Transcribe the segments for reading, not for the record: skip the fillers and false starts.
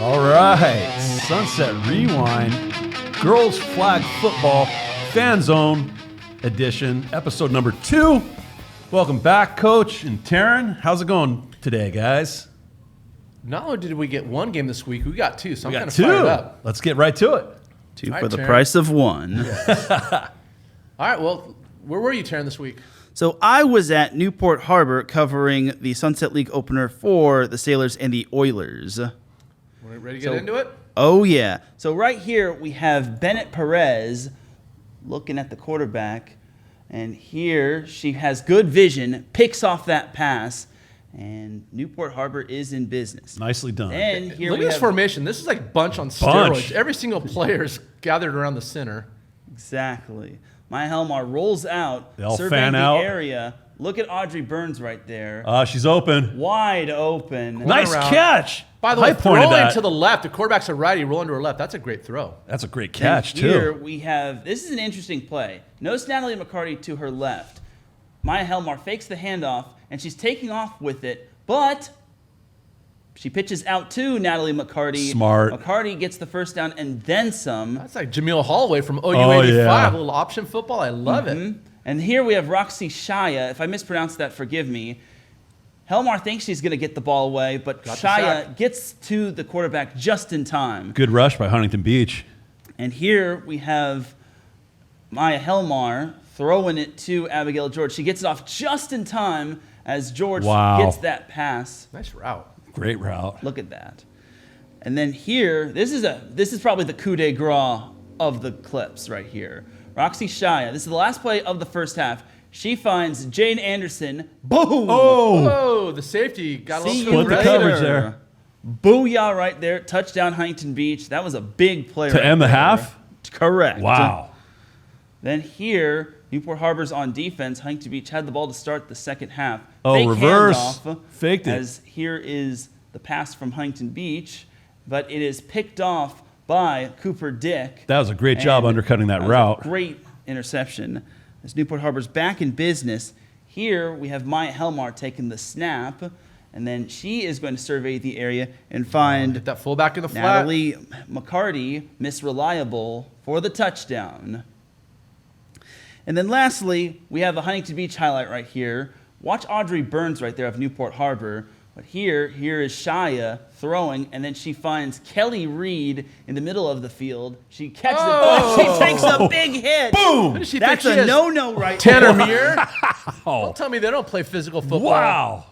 All right, Sunset Rewind, Girls Flag Football Fan Zone Edition, episode number 2. Welcome back, Coach and Taryn. How's it going today, guys? Not only did we get one game this week, we got two, so I'm kind of two. fired up. Let's get right to it. Two for the price of one. All right, well, where were you, Taryn, this week? So I was at Newport Harbor covering the Sunset League opener for the Sailors and the Oilers. Ready to get into it? Oh, yeah. So right here we have Bennett Perez looking at the quarterback. And here she has good vision, picks off that pass, and Newport Harbor is in business. Nicely done. And here Look at this formation. This is like bunch on steroids. Every single player is gathered around the center. Exactly. My Helmar rolls out, They all surveying fan the out. area. Look at Audrey Burns right there. She's open. Wide open. Nice around. catch. By the way, pointed throwing that. to the left. The quarterback's a righty, rolling to her left. That's a great throw. That's a great catch, And here too. we have, this is an interesting play. Notice Natalie McCarty to her left. Maya Helmar fakes the handoff, and she's taking off with it, but she pitches out to Natalie McCarty. Smart. McCarty gets the first down and then some. That's like Jameel Holloway from OU 85. yeah. A little option football. I love it. And here we have Roxy Shaya. If I mispronounced that, forgive me. Helmar thinks she's going to get the ball away, but Got the Shaya sack. gets to the quarterback just in time. Good rush by Huntington Beach. And here we have Maya Helmar throwing it to Abigail George. She gets it off just in time as George gets that pass. Nice route. Great route. Look at that. And then here, this is probably the coup de grace of the clips right here. Roxy Shaya, this is the last play of the first half. She finds Jane Anderson. Boom! Oh, the safety got a See little you Split the later. coverage there. Booyah right there. Touchdown Huntington Beach. That was a big play To right end the there. half? Correct. Wow. Then here, Newport Harbor's on defense. Huntington Beach had the ball to start the second half. Oh, Fake reverse. handoff, Faked it. As here is the pass from Huntington Beach, but it is picked off by Cooper Dick. That was a great job And undercutting that was route. a great interception. As Newport Harbor's back in business, here we have Maya Helmar taking the snap, and then she is going to survey the area and find Get that fullback in the flat. Natalie McCarty, Miss Reliable, for the touchdown. And then lastly, we have a Huntington Beach highlight right here. Watch Audrey Burns right there of Newport Harbor. But here is Shaya throwing, and then she finds Kelly Reed in the middle of the field. She catches it, but she takes a big hit. Boom! Who does she That's think she a is? no-no right Tanner there. Muir? Don't tell me they don't play physical football. Wow.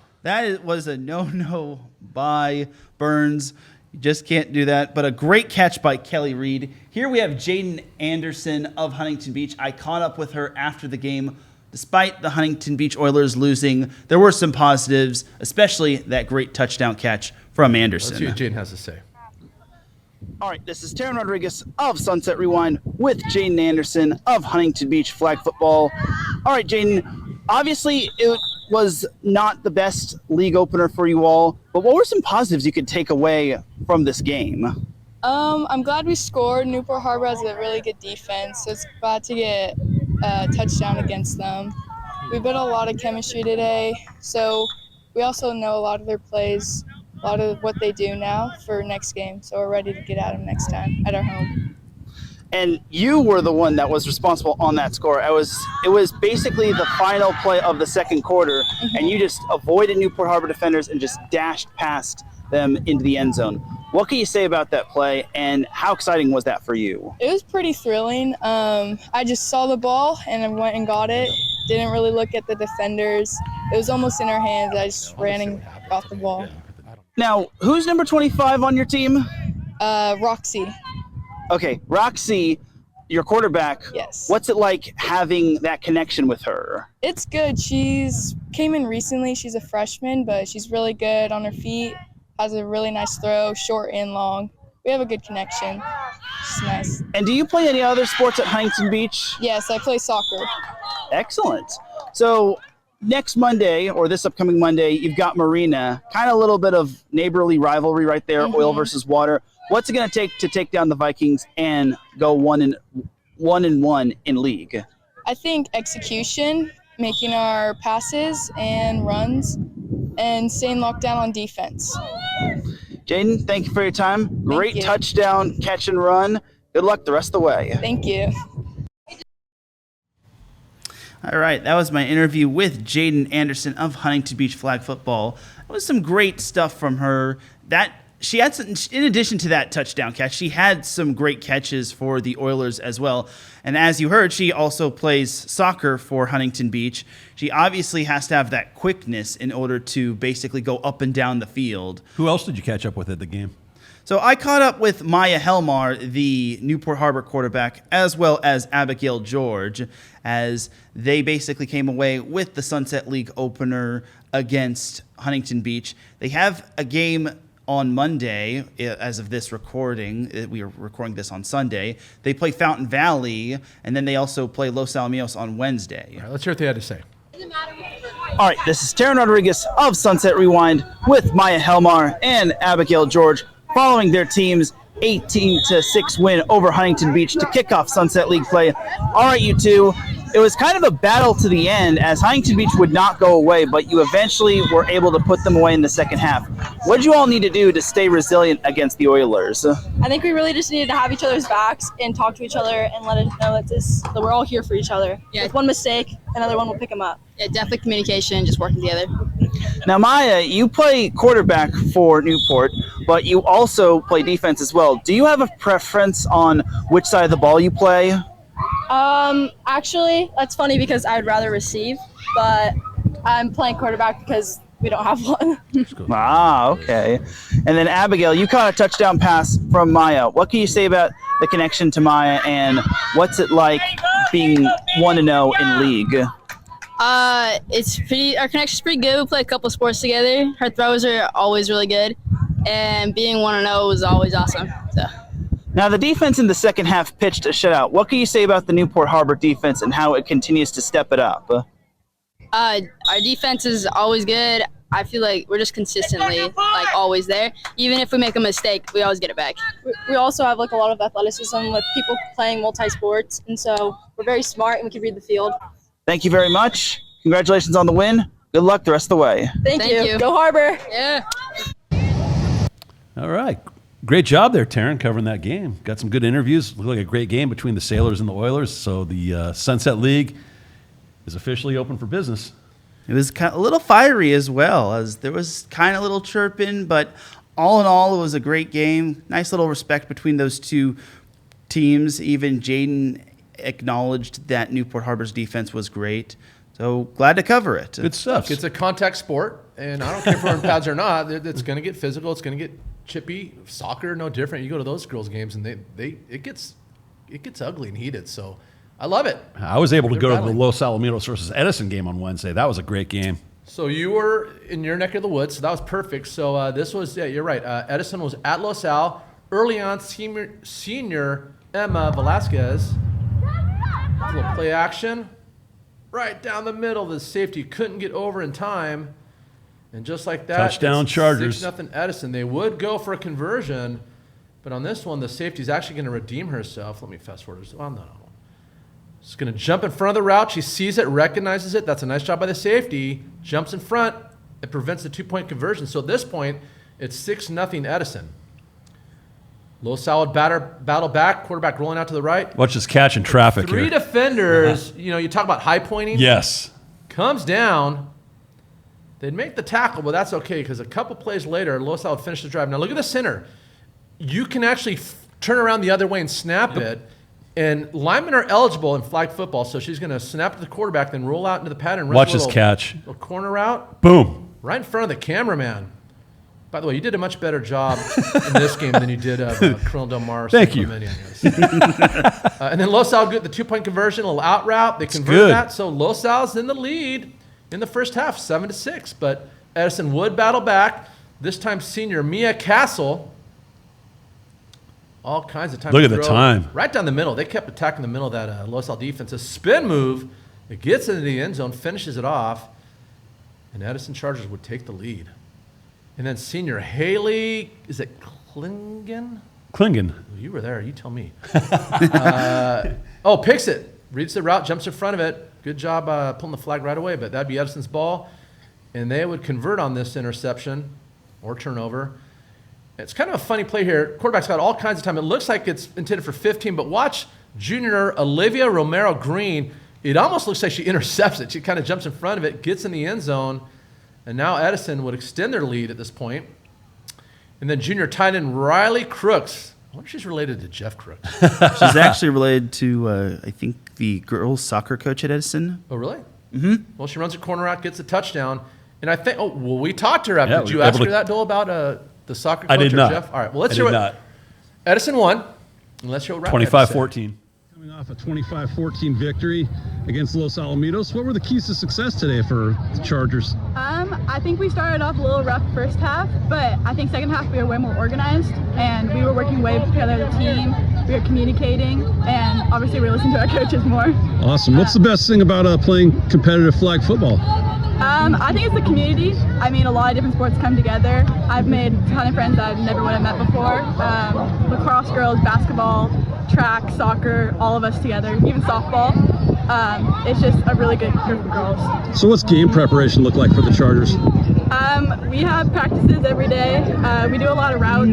Was a no-no by Burns. You just can't do that. But a great catch by Kelly Reed. Here we have Jaden Anderson of Huntington Beach. I caught up with her after the game. Despite the Huntington Beach Oilers losing, there were some positives, especially that great touchdown catch from Anderson. Let's see what Jane has to say. All right, this is Teran Rodriguez of Sunset Rewind with Jaden Anderson of Huntington Beach Flag Football. All right, Jaden, obviously it was not the best league opener for you all, but what were some positives you could take away from this game? I'm glad we scored. Newport Harbor has a really good defense, so it's glad to get a touchdown against them. We built a lot of chemistry today, so we also know a lot of their plays, a lot of what they do now for next game, so we're ready to get at them next time at our home. And you were the one that was responsible on that score. It was basically the final play of the second quarter, and you just avoided Newport Harbor defenders and just dashed past them into the end zone. What can you say about that play, and how exciting was that for you? It was pretty thrilling. I just saw the ball and I went and got it. Didn't really look at the defenders. It was almost in our hands. I just ran and got the ball. Now, who's number 25 on your team? Roxy. Okay, Roxy, your quarterback. Yes. What's it like having that connection with her? It's good. She's came in recently. She's a freshman, but she's really good on her feet. Has a really nice throw, short and long. We have a good connection. She's nice. And do you play any other sports at Huntington Beach? Yes, I play soccer. Excellent. So next Monday, or this upcoming Monday, you've got Marina. Kind of a little bit of neighborly rivalry right there, oil versus water. What's it going to take down the Vikings and go 1-1 in league? I think execution, making our passes and runs, and staying locked down on defense. Jaden, thank you for your time. Great you. touchdown, catch and run. Good luck the rest of the way. Thank you. All right, that was my interview with Jaden Anderson of Huntington Beach Flag Football. It was some great stuff from her. She had some, in addition to that touchdown catch, she had some great catches for the Oilers as well. And as you heard, she also plays soccer for Huntington Beach. She obviously has to have that quickness in order to basically go up and down the field. Who else did you catch up with at the game? So I caught up with Maya Helmar, the Newport Harbor quarterback, as well as Abigail George, as they basically came away with the Sunset League opener against Huntington Beach. They have a game on Monday, as of this recording. We are recording this on Sunday. They play Fountain Valley, and then they also play Los Alamitos on Wednesday. All right, let's hear what they had to say. All right, this is Teran Rodriguez of Sunset Rewind with Maya Helmar and Abigail George following their team's 18-6 win over Huntington Beach to kick off Sunset League play. All right, you two, it was kind of a battle to the end as Huntington Beach would not go away, but you eventually were able to put them away in the second half. What did you all need to do to stay resilient against the Oilers? I think we really just needed to have each other's backs and talk to each other and let us know that we're all here for each other. Yeah. With one mistake, another one will pick them up. Yeah, definitely communication, just working together. Now, Maya, you play quarterback for Newport, but you also play defense as well. Do you have a preference on which side of the ball you play? Actually, that's funny because I would rather receive, but I'm playing quarterback because we don't have one. Ah, okay. And then Abigail, you caught a touchdown pass from Maya. What can you say about the connection to Maya, and what's it like being 1-0 in league? Our connection's pretty good. We play a couple sports together. Her throws are always really good, and being 1-0 is always awesome. So. Now, the defense in the second half pitched a shutout. What can you say about the Newport Harbor defense and how it continues to step it up? Our defense is always good. I feel like we're just consistently always there. Even if we make a mistake, we always get it back. We also have a lot of athleticism with people playing multi-sports, and so we're very smart and we can read the field. Thank you very much. Congratulations on the win. Good luck the rest of the way. Thank you. Go Harbor. Yeah. All right. Great job there, Teran, covering that game. Got some good interviews. Looked like a great game between the Sailors and the Oilers. So the Sunset League is officially open for business. It was a little fiery as well, as there was kind of a little chirping, but all in all, it was a great game. Nice little respect between those two teams. Even Jaden acknowledged that Newport Harbor's defense was great. So glad to cover it. Good stuff. It's a contact sport, and I don't care if we're in pads or not. It's going to get physical. It's going to get chippy. Soccer, no different. You go to those girls' games, and it gets ugly and heated. So I love it. I was able to go battling. to the Los Alamitos versus Edison game on Wednesday. That was a great game. So you were in your neck of the woods, so that was perfect. So this was, you're right. Edison was at Los Al. Early on, senior Emma Velasquez. A little play action. Right down the middle. The safety couldn't get over in time. And just like that, Touchdown Chargers. 6-0 Edison. They would go for a conversion, but on this one, the safety's actually going to redeem herself. Let me fast forward. Well, no. She's going to jump in front of the route. She sees it, recognizes it. That's a nice job by the safety. Jumps in front. It prevents the 2-point conversion. So at this point, it's 6-0 Edison. Low solid battle back. Quarterback rolling out to the right. Watch this catch in traffic Three here. defenders. You talk about high pointing. Yes. Comes down. They'd make the tackle, but that's okay because a couple plays later, Los Al would finish the drive. Now look at the center. You can actually turn around the other way and snap it. And linemen are eligible in flag football, so she's going to snap to the quarterback, then roll out into the pattern. Watch this catch. A corner route. Boom. Right in front of the cameraman. By the way, you did a much better job in this game than you did of Colonel Del Mar. Thank you. And then Los Al get the 2-point conversion, a little out route. They convert that, so Los Al's in the lead in the first half, 7-6. But Edison would battle back. This time, senior Mia Castle. All kinds of time. Look at the time. Right down the middle. They kept attacking the middle of that Los Al defense. A spin move. It gets into the end zone, finishes it off. And Edison Chargers would take the lead. And then senior Haley, is it Klingen? Klingen. You were there. You tell me. Picks it. Reads the route, jumps in front of it. Good job pulling the flag right away, but that'd be Edison's ball. And they would convert on this interception or turnover. It's kind of a funny play here. Quarterback's got all kinds of time. It looks like it's intended for 15, but watch junior Olivia Romero Green. It almost looks like she intercepts it. She kind of jumps in front of it, gets in the end zone, and now Edison would extend their lead at this point. And then junior tight end Riley Crooks. I wonder if she's related to Jeff Crooks. She's actually related to, I think, the girls' soccer coach at Edison. Oh, really? Mm-hmm. Well, she runs a corner out, gets a touchdown. And I think, we talked to her after. Did you ask her that, Dole, about the soccer coach? I did not. Jeff? All right, well, let's hear what Edison won. And let's hear what 25-14. Coming off a 25-14 victory against Los Alamitos, what were the keys to success today for the Chargers? I think we started off a little rough first half, but I think second half we were way more organized, and we were working way together as a team. We were communicating, and obviously we were listening to our coaches more. Awesome. What's the best thing about playing competitive flag football? I think it's the community. I mean, a lot of different sports come together. I've made a ton of friends that I never would have met before. Lacrosse girls, basketball, track, soccer, all of us together, even softball. It's just a really good group of girls. So what's game preparation look like for the Chargers? We have practices every day. We do a lot of routes.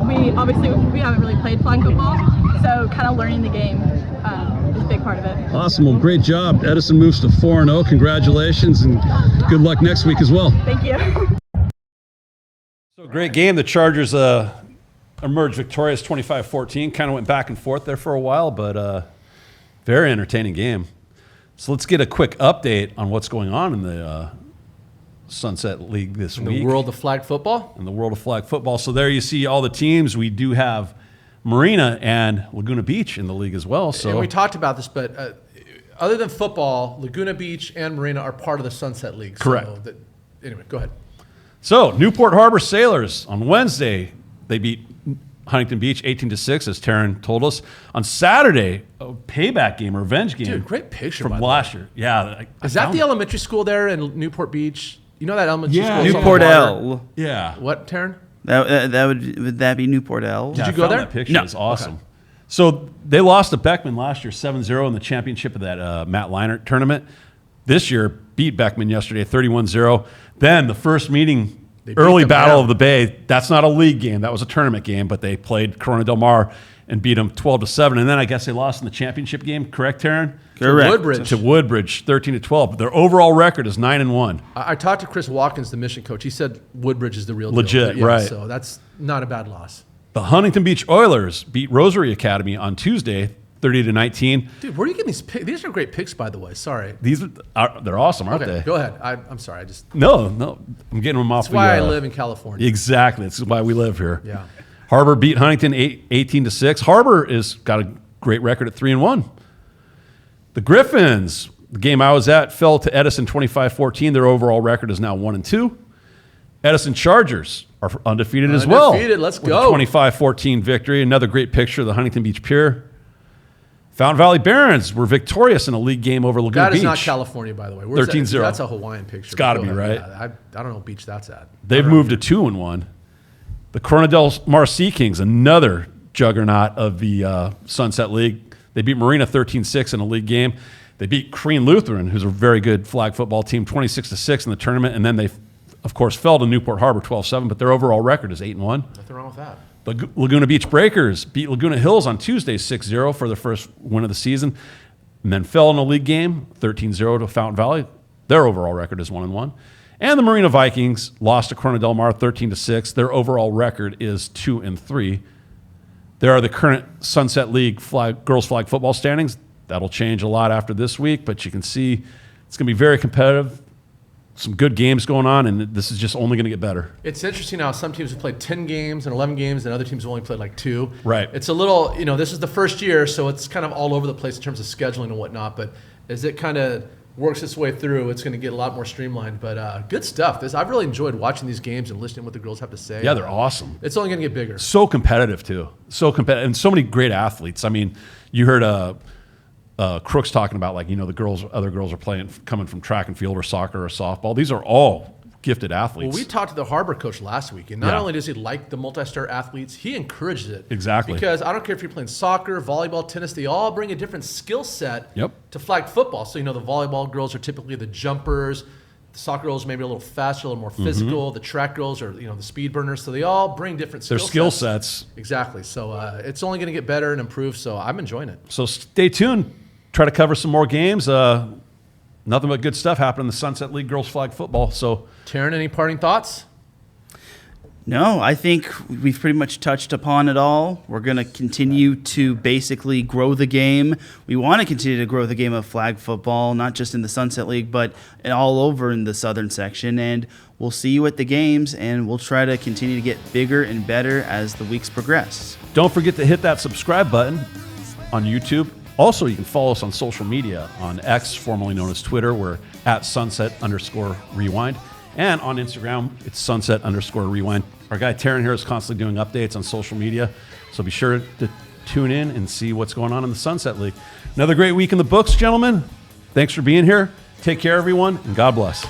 We haven't really played flag football, so kind of learning the game is a big part of it. Awesome. Well, great job. Edison moves to 4-0. Congratulations, and good luck next week as well. Thank you. So great game. The Chargers emerged victorious 25-14. Kind of went back and forth there for a while, but very entertaining game. So let's get a quick update on what's going on in the Sunset League this week. In the world of flag football? In the world of flag football. So there you see all the teams. We do have Marina and Laguna Beach in the league as well. So and we talked about this, but other than football, Laguna Beach and Marina are part of the Sunset League. Correct. So anyway, go ahead. So Newport Harbor Sailors on Wednesday, they beat Huntington Beach 18-6, as Taryn told us. On Saturday, a payback game, a revenge game. Dude, great picture from last year. Yeah. Is that the elementary school there in Newport Beach? You know that elementary school? Newport L. Yeah. What, Taryn? Would that be Newport L? Did you go there? That picture. No. It's awesome. Okay. So they lost to Beckman last year 7-0 in the championship of that Matt Leinart tournament. This year, beat Beckman yesterday 31-0. Then the first meeting, early battle of the Bay. That's not a league game. That was a tournament game, but they played Corona Del Mar and beat them 12-7. And then I guess they lost in the championship game. Correct, Taryn? Correct. Woodbridge. To Woodbridge, 13-12. Their overall record is 9-1. I talked to Chris Watkins, the mission coach. He said Woodbridge is the real legit, deal. Yeah, right? So that's not a bad loss. The Huntington Beach Oilers beat Rosary Academy on Tuesday, 30-19. Dude, where are you getting these picks? These are great picks, by the way. Sorry. They're awesome, aren't they? Go ahead. I'm sorry. No, I'm getting them off. That's why I live in California. Exactly. That's why we live here. Yeah. Harbor beat Huntington 18-6. Harbor is got a great record at 3-1. The Griffins, the game I was at, fell to Edison 25-14. Their overall record is now 1-2. Edison Chargers are undefeated as well. Undefeated. Let's go. With a 25-14 victory. Another great picture of the Huntington Beach Pier. Fountain Valley Barons were victorious in a league game over Laguna Beach. That is not California, by the way. 13-0. That's a Hawaiian picture. It's got to Go be, ahead. right? Yeah, I don't know what beach that's at. They've moved to 2-1. The Corona Del Mar Sea Kings, another juggernaut of the Sunset League. They beat Marina 13-6 in a league game. They beat Crean Lutheran, who's a very good flag football team, 26-6 in the tournament. And then they, of course, fell to Newport Harbor 12-7, but their overall record is 8-1. Nothing wrong with that. The Laguna Beach Breakers beat Laguna Hills on Tuesday 6-0 for their first win of the season, and then fell in a league game 13-0 to Fountain Valley. Their overall record is 1-1. And the Marina Vikings lost to Corona Del Mar 13-6. Their overall record is 2-3. There are the current Sunset League girls flag football standings. That'll change a lot after this week, but you can see it's going to be very competitive. Some good games going on, and this is just only going to get better. It's interesting how some teams have played 10 games and 11 games, and other teams have only played like 2. Right. It's a little, this is the first year, so it's kind of all over the place in terms of scheduling and whatnot, but as it kind of works its way through, it's going to get a lot more streamlined. But good stuff. I've really enjoyed watching these games and listening to what the girls have to say. Yeah, they're awesome. It's only going to get bigger. So competitive, too. So competitive. And so many great athletes. I mean, you heard Crooks talking about, like, the other girls are coming from track and field or soccer or softball. These are all gifted athletes. Well, we talked to the Harbor coach last week, and not only does he like the multi-star athletes, he encourages it. Exactly. Because I don't care if you're playing soccer, volleyball, tennis, they all bring a different skill set Yep. to flag football. So, the volleyball girls are typically the jumpers. The soccer girls maybe a little faster, a little more physical. The track girls are, the speed burners. So they all bring different Their skill sets. Exactly. So it's only going to get better and improve. So I'm enjoying it. So stay tuned. Try to cover some more games. Nothing but good stuff happening in the Sunset League girls flag football. So, Taryn, any parting thoughts? No, I think we've pretty much touched upon it all. We're going to continue to basically grow the game. We want to continue to grow the game of flag football, not just in the Sunset League, but all over in the southern section. And we'll see you at the games, and we'll try to continue to get bigger and better as the weeks progress. don't forget to hit that subscribe button on YouTube. Also, you can follow us on social media on X, formerly known as Twitter. We're at @sunset_rewind. And on Instagram, it's sunset_rewind. Our guy Taryn here is constantly doing updates on social media. So be sure to tune in and see what's going on in the Sunset League. Another great week in the books, gentlemen. Thanks for being here. Take care, everyone, and God bless.